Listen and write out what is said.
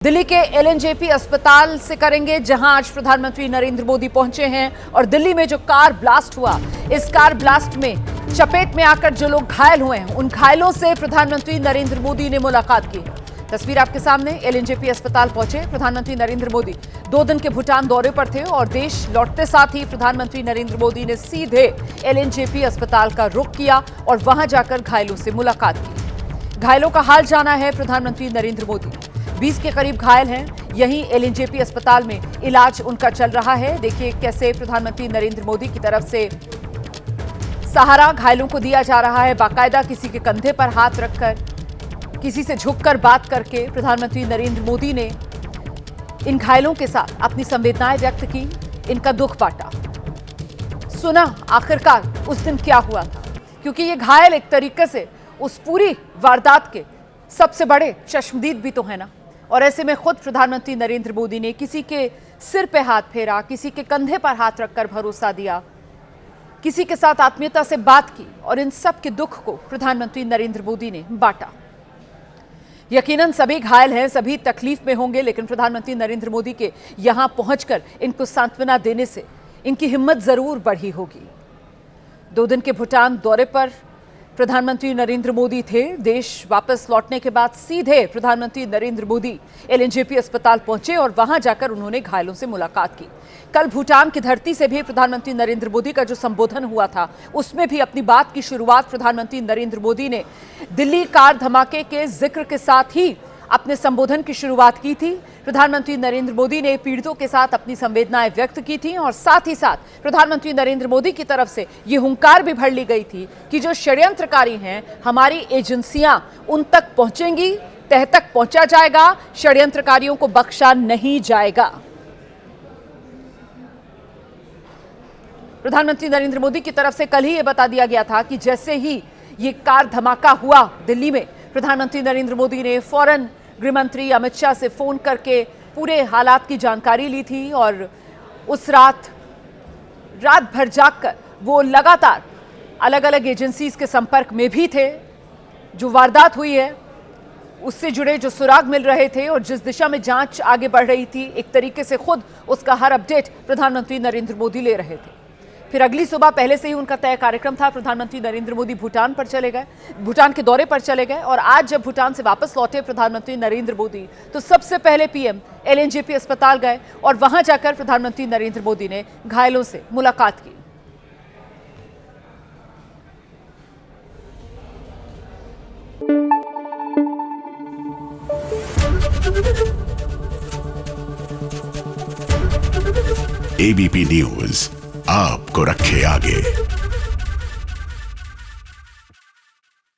दिल्ली के एलएनजेपी अस्पताल से करेंगे, जहां आज प्रधानमंत्री नरेंद्र मोदी पहुंचे हैं और दिल्ली में जो कार ब्लास्ट हुआ, इस कार ब्लास्ट में चपेट में आकर जो लोग घायल हुए हैं, उन घायलों से प्रधानमंत्री नरेंद्र मोदी ने मुलाकात की। तस्वीर आपके सामने। एलएनजेपी अस्पताल पहुंचे प्रधानमंत्री नरेंद्र मोदी 2 दिन के भूटान दौरे पर थे और देश लौटते साथ ही प्रधानमंत्री नरेंद्र मोदी ने सीधे एलएनजेपी अस्पताल का रुख किया और वहां जाकर घायलों से मुलाकात की। घायलों का हाल जाना है प्रधानमंत्री नरेंद्र मोदी। 20 के करीब घायल हैं। यहीं एलएनजेपी अस्पताल में इलाज उनका चल रहा है। देखिए कैसे प्रधानमंत्री नरेंद्र मोदी की तरफ से सहारा घायलों को दिया जा रहा है। बाकायदा किसी के कंधे पर हाथ रखकर, किसी से झुककर बात करके प्रधानमंत्री नरेंद्र मोदी ने इन घायलों के साथ अपनी संवेदनाएं व्यक्त की, इनका दुख बांटा, सुना आखिरकार उस दिन क्या हुआ था, क्योंकि ये घायल एक तरीके से उस पूरी वारदात के सबसे बड़े चश्मदीद भी तो है ना। और ऐसे में खुद प्रधानमंत्री नरेंद्र मोदी ने किसी के सिर पे हाथ फेरा, किसी के कंधे पर हाथ रखकर भरोसा दिया, किसी के साथ आत्मीयता से बात की और इन सब के दुख को प्रधानमंत्री नरेंद्र मोदी ने बांटा। यकीनन सभी घायल हैं, सभी तकलीफ में होंगे, लेकिन प्रधानमंत्री नरेंद्र मोदी के यहां पहुंचकर इनको सांत्वना देने से इनकी हिम्मत जरूर बढ़ी होगी। 2 दिन के भूटान दौरे पर प्रधानमंत्री नरेंद्र मोदी थे। देश वापस लौटने के बाद सीधे प्रधानमंत्री नरेंद्र मोदी एलएनजेपी अस्पताल पहुंचे और वहां जाकर उन्होंने घायलों से मुलाकात की। कल भूटान की धरती से भी प्रधानमंत्री नरेंद्र मोदी का जो संबोधन हुआ था, उसमें भी अपनी बात की शुरुआत प्रधानमंत्री नरेंद्र मोदी ने दिल्ली कार धमाके के जिक्र के साथ ही अपने संबोधन की शुरुआत की थी। प्रधानमंत्री नरेंद्र मोदी ने पीड़ितों के साथ अपनी संवेदनाएं व्यक्त की थी और साथ ही साथ प्रधानमंत्री नरेंद्र मोदी की तरफ से ये हुंकार भी भर ली गई थी कि जो षड्यंत्रकारी हैं, हमारी एजेंसियां उन तक पहुंचेंगी, तह तक पहुंचा जाएगा, षड्यंत्रकारियों को बख्शा नहीं जाएगा। प्रधानमंत्री नरेंद्र मोदी की तरफ से कल ही ये बता दिया गया था कि जैसे ही ये कार धमाका हुआ दिल्ली में, प्रधानमंत्री नरेंद्र मोदी ने फौरन गृह मंत्री अमित शाह से फोन करके पूरे हालात की जानकारी ली थी और उस रात भर जागकर वो लगातार अलग अलग एजेंसीज के संपर्क में भी थे। जो वारदात हुई है उससे जुड़े जो सुराग मिल रहे थे और जिस दिशा में जांच आगे बढ़ रही थी, एक तरीके से खुद उसका हर अपडेट प्रधानमंत्री नरेंद्र मोदी ले रहे थे। फिर अगली सुबह पहले से ही उनका तय कार्यक्रम था। प्रधानमंत्री नरेंद्र मोदी भूटान के दौरे पर चले गए और आज जब भूटान से वापस लौटे प्रधानमंत्री नरेंद्र मोदी, तो सबसे पहले पीएम एलएनजेपी अस्पताल गए और वहां जाकर प्रधानमंत्री नरेंद्र मोदी ने घायलों से मुलाकात की। एबीपी न्यूज आपको रखे आगे।